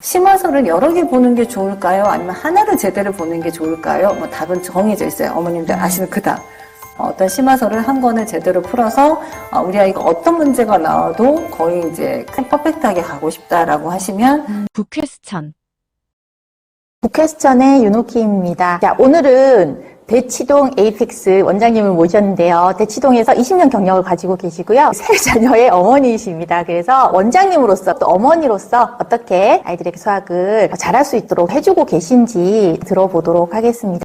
심화서를 여러 개 보는 게 좋을까요? 아니면 하나를 제대로 보는 게 좋을까요? 뭐 답은 정해져 있어요. 어머님들 아시는 그 답. 어떤 심화서를 한 권을 제대로 풀어서 우리 아이가 어떤 문제가 나와도 거의 이제 퍼펙트하게 가고 싶다라고 하시면 북퀘스천. 북퀘스천의 윤옥희입니다. 자, 오늘은 대치동 에이픽스 원장님을 모셨는데요. 대치동에서 20년 경력을 가지고 계시고요. 세 자녀의 어머니이십니다. 그래서 원장님으로서 또 어머니로서 어떻게 아이들에게 수학을 잘할 수 있도록 해주고 계신지 들어보도록 하겠습니다.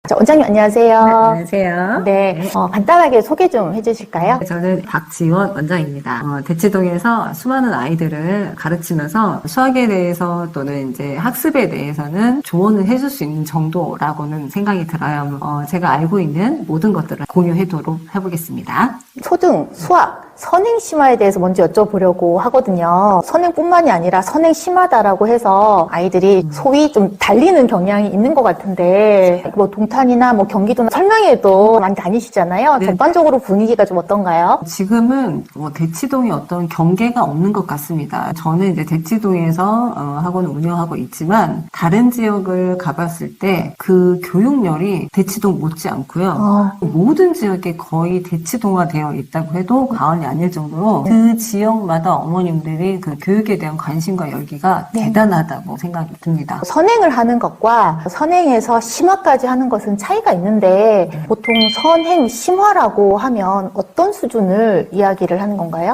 자, 원장님 안녕하세요. 네, 안녕하세요. 네, 간단하게 소개 좀 해주실까요? 저는 박지원 원장입니다. 대치동에서 수많은 아이들을 가르치면서 수학에 대해서 또는 이제 학습에 대해서는 조언을 해줄 수 있는 정도라고는 생각이 들어요. 제가 알고 있는 모든 것들을 공유하도록 해보겠습니다. 초등, 수학, 선행 심화에 대해서 먼저 여쭤보려고 하거든요. 선행뿐만이 아니라 선행 심화다라고 해서 아이들이 소위 좀 달리는 경향이 있는 것 같은데 뭐 동탄이나 뭐 경기도나 설명회도 많이 다니시잖아요. 네. 전반적으로 분위기가 좀 어떤가요? 지금은 대치동에 어떤 경계가 없는 것 같습니다. 저는 이제 대치동에서 학원을 운영하고 있지만 다른 지역을 가봤을 때 그 교육열이 대치동 못지않고요. 모든 지역에 거의 대치동화되어 있다고 해도 과언이 아닐 정도로 그 지역마다 어머님들이 그 교육에 대한 관심과 열기가 대단하다고 생각이 듭니다. 선행을 하는 것과 선행에서 심화까지 하는 것은 차이가 있는데 보통 선행 심화라고 하면 어떤 수준을 이야기를 하는 건가요?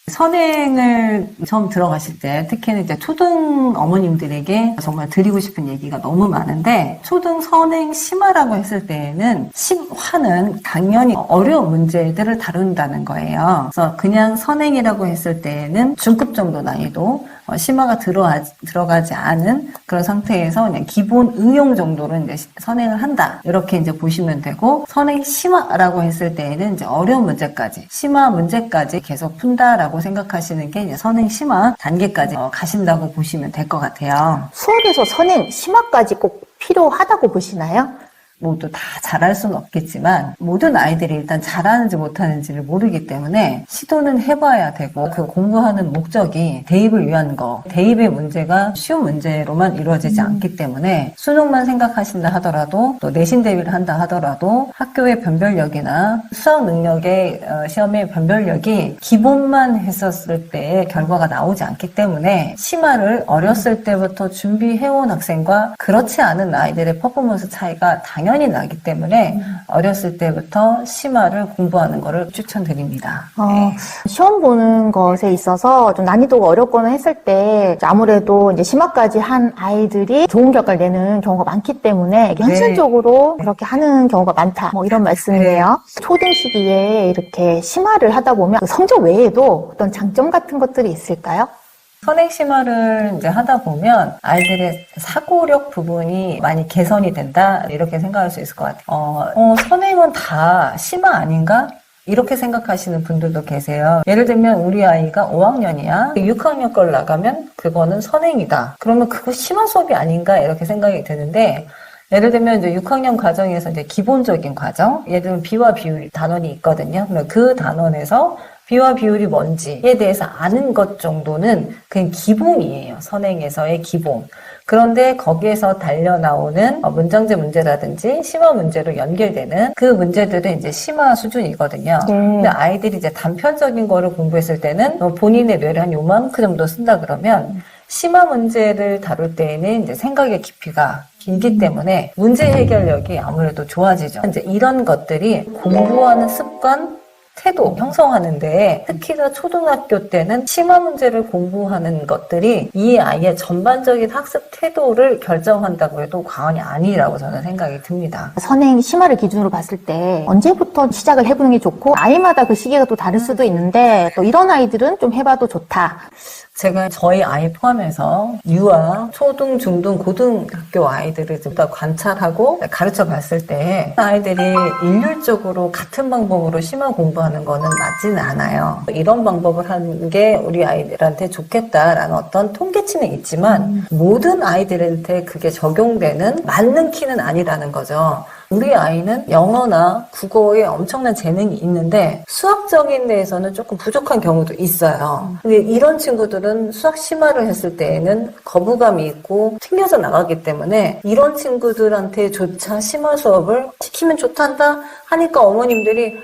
선행을 처음 들어가실 때 특히는 이제 초등 어머님들에게 정말 드리고 싶은 얘기가 너무 많은데 초등 선행 심화라고 했을 때에는 심화는 당연히 어려운 문제들을 다룬다는 거예요. 그래서 그냥 선행이라고 했을 때에는 중급 정도 난이도 심화가 들어가지 않은 그런 상태에서 그냥 기본 응용 정도로 이제 선행을 한다. 이렇게 이제 보시면 되고, 선행 심화라고 했을 때에는 이제 어려운 문제까지, 심화 문제까지 계속 푼다라고 생각하시는 게 이제 선행 심화 단계까지 가신다고 보시면 될 것 같아요. 수학에서 선행 심화까지 꼭 필요하다고 보시나요? 모두 다 잘할 수는 없겠지만 모든 아이들이 일단 잘하는지 못하는지를 모르기 때문에 시도는 해봐야 되고 그 공부하는 목적이 대입을 위한 거, 대입의 문제가 쉬운 문제로만 이루어지지 않기 때문에 수능만 생각하신다 하더라도 또 내신 대비를 한다 하더라도 학교의 변별력이나 수학 능력의 시험의 변별력이 기본만 했었을 때의 결과가 나오지 않기 때문에 심화를 어렸을 때부터 준비해온 학생과 그렇지 않은 아이들의 퍼포먼스 차이가 당연히 나기 때문에 어렸을 때부터 심화를 공부하는 것을 추천드립니다. 네. 시험 보는 것에 있어서 좀 난이도가 어렵거나 했을 때 아무래도 이제 심화까지 한 아이들이 좋은 결과를 내는 경우가 많기 때문에 현실적으로 그렇게 하는 경우가 많다. 뭐 이런 말씀이에요. 초등 시기에 이렇게 심화를 하다 보면 그 성적 외에도 어떤 장점 같은 것들이 있을까요? 선행 심화를 이제 하다 보면 아이들의 사고력 부분이 많이 개선이 된다 이렇게 생각할 수 있을 것 같아요. 선행은 다 심화 아닌가? 이렇게 생각하시는 분들도 계세요. 예를 들면 우리 아이가 5학년이야. 6학년 걸 나가면 그거는 선행이다. 그러면 그거 심화 수업이 아닌가? 이렇게 생각이 드는데 예를 들면 이제 6학년 과정에서 이제 기본적인 과정, 예를 들면 비와 비율 단원이 있거든요. 그러면 그 단원에서 비와 비율이 뭔지에 대해서 아는 것 정도는 그냥 기본이에요. 선행에서의 기본. 그런데 거기에서 달려 나오는 문장제 문제라든지 심화 문제로 연결되는 그 문제들은 이제 심화 수준이거든요. 근데 아이들이 이제 단편적인 거를 공부했을 때는 본인의 뇌를 한 요만큼 정도 쓴다 그러면 심화 문제를 다룰 때에는 이제 생각의 깊이가 길기 때문에 문제 해결력이 아무래도 좋아지죠. 이제 이런 것들이 공부하는 습관, 태도 형성하는데 특히나 초등학교 때는 심화 문제를 공부하는 것들이 이 아이의 전반적인 학습 태도를 결정한다고 해도 과언이 아니라고 저는 생각이 듭니다. 선행 심화를 기준으로 봤을 때 언제부터 시작을 해보는 게 좋고 아이마다 그 시기가 또 다를 수도 있는데 또 이런 아이들은 좀 해봐도 좋다. 제가 저희 아이 포함해서 유아, 초등, 중등, 고등학교 아이들을 좀 더 관찰하고 가르쳐 봤을 때 아이들이 일률적으로 같은 방법으로 심화 공부하는 거는 맞지는 않아요. 이런 방법을 하는 게 우리 아이들한테 좋겠다라는 어떤 통계치는 있지만 모든 아이들한테 그게 적용되는 맞는 키는 아니라는 거죠. 우리 아이는 영어나 국어에 엄청난 재능이 있는데 수학적인 데에서는 조금 부족한 경우도 있어요. 근데 이런 친구들은 수학 심화를 했을 때에는 거부감이 있고 튕겨져 나가기 때문에 이런 친구들한테조차 심화 수업을 시키면 좋단다 하니까 어머님들이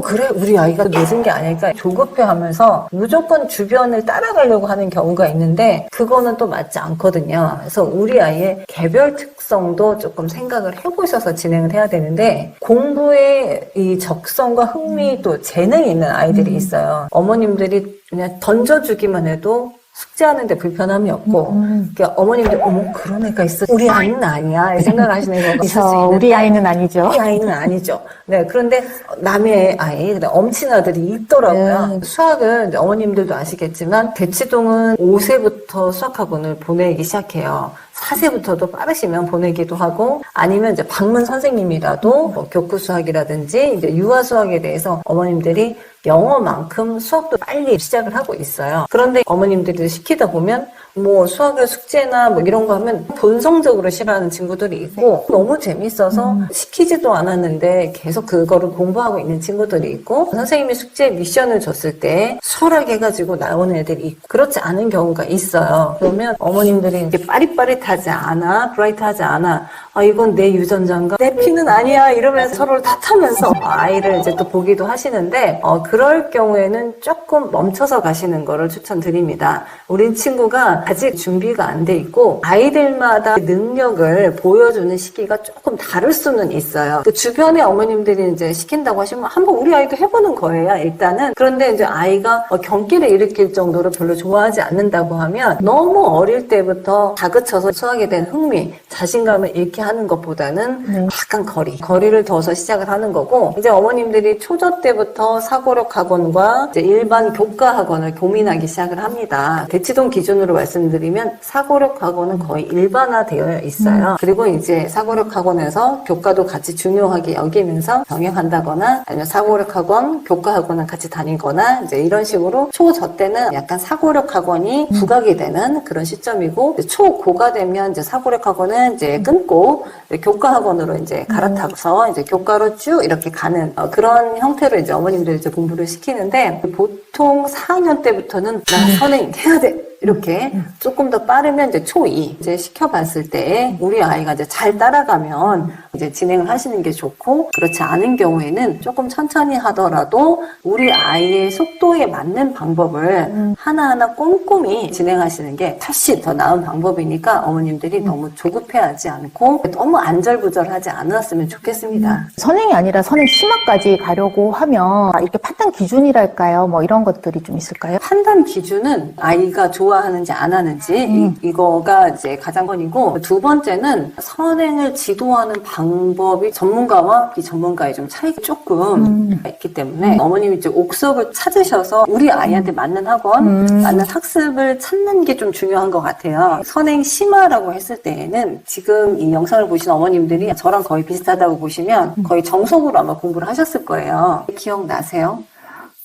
그래 우리 아이가 늦은 게 아닐까 조급해하면서 무조건 주변을 따라가려고 하는 경우가 있는데 그거는 또 맞지 않거든요. 그래서 우리 아이의 개별 특성도 조금 생각을 해보셔서 진행을 해야 되는데 공부에 이 적성과 흥미 또 재능이 있는 아이들이 있어요. 어머님들이 그냥 던져주기만 해도 숙제하는데 불편함이 없고 그러니까 어머님들 그런 애가 있어 우리 아이는 아니야 이 생각을 하시는 경우가 있을 수 그래서 있는데 우리 아이는 아니죠. 우리 아이는 아니죠. 네, 그런데 남의 아이, 엄친 아들이 있더라고요. 수학은 이제 어머님들도 아시겠지만 대치동은 5세부터 수학학원을 보내기 시작해요. 4세부터도 빠르시면 보내기도 하고 아니면 이제 방문 선생님이라도 뭐 교구 수학이라든지 이제 유아 수학에 대해서 어머님들이 영어만큼 수학도 빨리 시작을 하고 있어요. 그런데 어머님들이 시키다 보면 뭐 수학의 숙제나 뭐 이런 거 하면 본성적으로 싫어하는 친구들이 있고 너무 재밌어서 시키지도 않았는데 계속 그거를 공부하고 있는 친구들이 있고 선생님이 숙제 미션을 줬을 때 수월하게 해가지고 나오는 애들이 있고 그렇지 않은 경우가 있어요. 그러면 어머님들이 이게 빠릿빠릿하지 않아 브라이트하지 않아 이건 내 유전자인가 내 피는 아니야 이러면서 서로를 탓하면서 아이를 이제 또 보기도 하시는데 그럴 경우에는 조금 멈춰서 가시는 거를 추천드립니다. 우리 친구가 아직 준비가 안 돼 있고 아이들마다 능력을 보여주는 시기가 조금 다를 수는 있어요. 그 주변의 어머님들이 이제 시킨다고 하시면 한번 우리 아이도 해보는 거예요. 일단은 그런데 이제 아이가 경기를 일으킬 정도로 별로 좋아하지 않는다고 하면 너무 어릴 때부터 다그쳐서 수학에 대한 흥미, 자신감을 잃게 하는 것보다는 약간 거리를 둬서 시작을 하는 거고 이제 어머님들이 초저 때부터 사고력 학원과 이제 일반 교과 학원을 고민하기 시작을 합니다. 대치동 기준으로 말씀드리면 사고력 학원은 거의 일반화되어 있어요. 그리고 이제 사고력 학원에서 교과도 같이 중요하게 여기면서 병행한다거나 아니면 사고력 학원, 교과 학원을 같이 다니거나 이제 이런 식으로 초저 때는 약간 사고력 학원이 부각이 되는 그런 시점이고 초고가 되면 이제 사고력 학원은 이제 끊고 교과 학원으로 이제 갈아타서 이제 교과로 쭉 이렇게 가는 그런 형태로 이제 어머님들 이제 공부를 시키는데 보통 4학년 때부터는 나 선행 해야 돼. 이렇게 조금 더 빠르면 이제 초2 이제 시켜봤을 때 우리 아이가 이제 잘 따라가면 이제 진행을 하시는 게 좋고 그렇지 않은 경우에는 조금 천천히 하더라도 우리 아이의 속도에 맞는 방법을 하나하나 꼼꼼히 진행하시는 게 훨씬 더 나은 방법이니까 어머님들이 너무 조급해하지 않고 너무 안절부절하지 않았으면 좋겠습니다. 선행이 아니라 선행 심화까지 가려고 하면 이렇게 판단 기준이랄까요? 뭐 이런 것들이 좀 있을까요? 판단 기준은 아이가 좋아하는지 안 하는지 이거가 이제 가장 번이고 두 번째는 선행을 지도하는 방법이 전문가와 비전문가의 좀 차이가 조금 있기 때문에 어머님이 이제 옥석을 찾으셔서 우리 아이한테 맞는 학원, 맞는 학습을 찾는 게 좀 중요한 것 같아요. 선행 심화라고 했을 때에는 지금 이 영상을 보신 어머님들이 저랑 거의 비슷하다고 보시면 거의 정석으로 아마 공부를 하셨을 거예요. 기억나세요?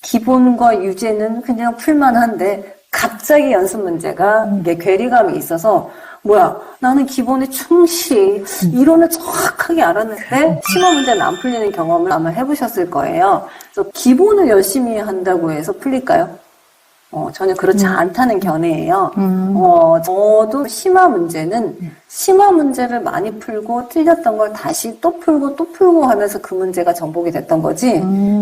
기본과 유제는 그냥 풀만한데 갑자기 연습 문제가 이게 괴리감이 있어서 뭐야 나는 기본에 충실히 이론을 정확하게 알았는데 심화 문제는 안 풀리는 경험을 아마 해보셨을 거예요. 그래서 기본을 열심히 한다고 해서 풀릴까요? 전혀 그렇지 않다는 견해예요. 저도 심화 문제를 많이 풀고 틀렸던 걸 다시 또 풀고 하면서 그 문제가 정복이 됐던 거지.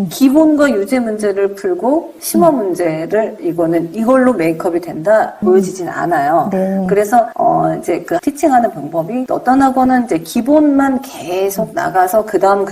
기본과 유제 문제를 풀고 심화 문제를 이걸로 메이크업이 된다 보여지진 않아요. 네. 그래서 이제 그 티칭하는 방법이 어떤 학원은 이제 기본만 계속 나가서 그다음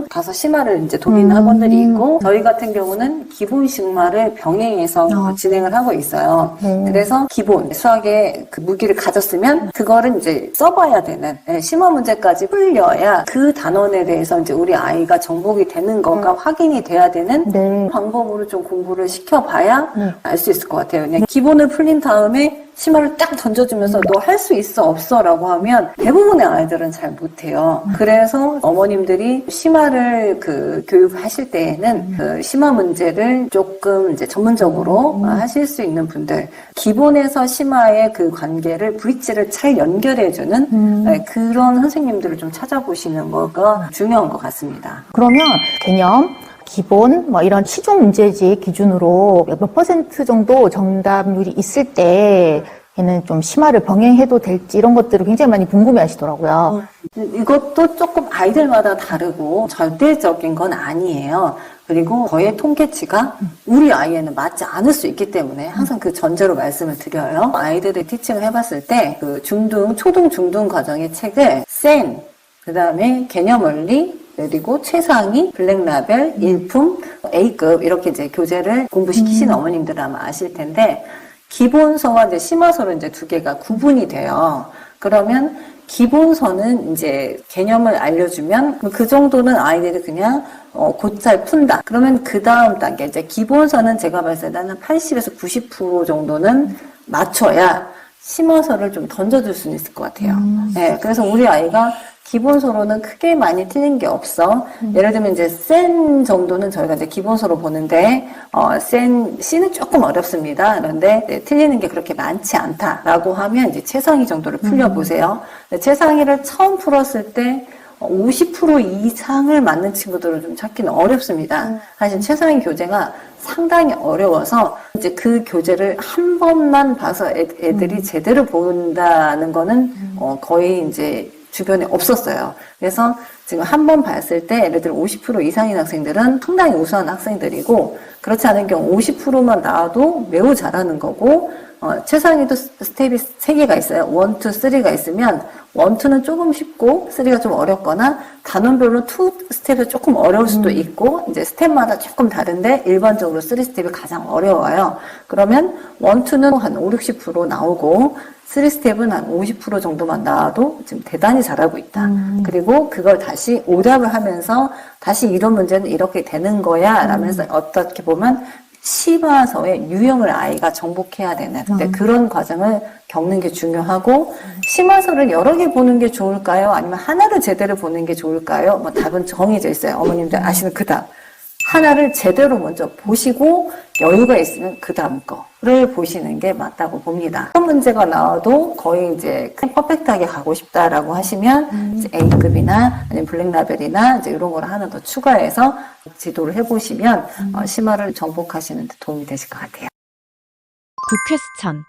가서 심화를 이제 돕는 학원들이 있고 저희 같은 경우는 기본 심화를 병행해서 진행을 하고 있어요. 그래서 기본 수학의 그 무기를 가졌으면 그거를 이제 써봐야 되는 심화 문제까지 풀려야 그 단원에 대해서 이제 우리 아이가 정복이 되는 거가 확인이 돼야 되는 방법으로 좀 공부를 시켜봐야 알 수 있을 것 같아요. 그냥 기본을 풀린 다음에 심화를 딱 던져주면서 너 할 수 있어 없어 라고 하면 대부분의 아이들은 잘 못해요. 그래서 어머님들이 심화를 교육하실 때에는 그 심화 문제를 조금 이제 전문적으로 하실 수 있는 분들, 기본에서 심화의 그 관계를 브릿지를 잘 연결해주는 그런 선생님들을 좀 찾아보시는 거가 중요한 것 같습니다. 그러면 개념, 기본, 이런 시중 문제지 기준으로 몇 % 정도 정답률이 있을 때 얘는 좀 심화를 병행해도 될지 이런 것들을 굉장히 많이 궁금해 하시더라고요. 이것도 조금 아이들마다 다르고 절대적인 건 아니에요. 그리고 거의 통계치가 우리 아이에는 맞지 않을 수 있기 때문에 항상 그 전제로 말씀을 드려요. 아이들의 티칭을 해봤을 때 그 초등 중등 과정의 책을 그 다음에 개념 원리, 그리고 최상위, 블랙라벨, 일품, A급 이렇게 이제 교재를 공부시키시는 어머님들은 아마 아실 텐데 기본서와 이제 심화서로 이제 두 개가 구분이 돼요. 그러면 기본서는 이제 개념을 알려주면 그 정도는 아이들이 그냥 곧잘 푼다. 그러면 그 다음 단계 이제 기본서는 제가 봤을 때는 80에서 90% 정도는 맞춰야 심화서를 좀 던져줄 수는 있을 것 같아요. 네, 그래서 우리 아이가 기본서로는 크게 많이 틀린 게 없어. 예를 들면 이제 센 정도는 저희가 이제 기본서로 보는데, C는 조금 어렵습니다. 그런데 틀리는 게 그렇게 많지 않다라고 하면 이제 최상위 정도를 풀려보세요. 최상위를 처음 풀었을 때 50% 이상을 맞는 친구들은 좀 찾기는 어렵습니다. 사실 최상위 교재가 상당히 어려워서 이제 그 교재를 한 번만 봐서 애들이 제대로 본다는 거는 거의 이제 주변에 없었어요. 그래서 지금 한 번 봤을 때 예를 들어 50% 이상인 학생들은 상당히 우수한 학생들이고 그렇지 않은 경우 50%만 나와도 매우 잘하는 거고 최상위도 스텝이 3개가 있어요. 1, 2, 3가 있으면 1, 2는 조금 쉽고 3가 좀 어렵거나 단원별로 2 스텝이 조금 어려울 수도 있고 이제 스텝마다 조금 다른데 일반적으로 3 스텝이 가장 어려워요. 그러면 1, 2는 한 5, 60% 나오고 3스텝은 한 50% 정도만 나와도 지금 대단히 잘하고 있다. 그리고 그걸 다시 오답을 하면서 다시 이런 문제는 이렇게 되는 거야 라면서 어떻게 보면 심화서의 유형을 아이가 정복해야 되는 그런 과정을 겪는 게 중요하고 심화서를 여러 개 보는 게 좋을까요? 아니면 하나를 제대로 보는 게 좋을까요? 답은 정해져 있어요. 어머님들 아시는 그 답. 하나를 제대로 먼저 보시고 여유가 있으면 그 다음 거를 보시는 게 맞다고 봅니다. 어떤 문제가 나와도 거의 이제 퍼펙트하게 가고 싶다라고 하시면 이제 A급이나 아니면 블랙라벨이나 이제 이런 걸 하나 더 추가해서 지도를 해보시면 심화를 정복하시는 데 도움이 되실 것 같아요. 북퀘스천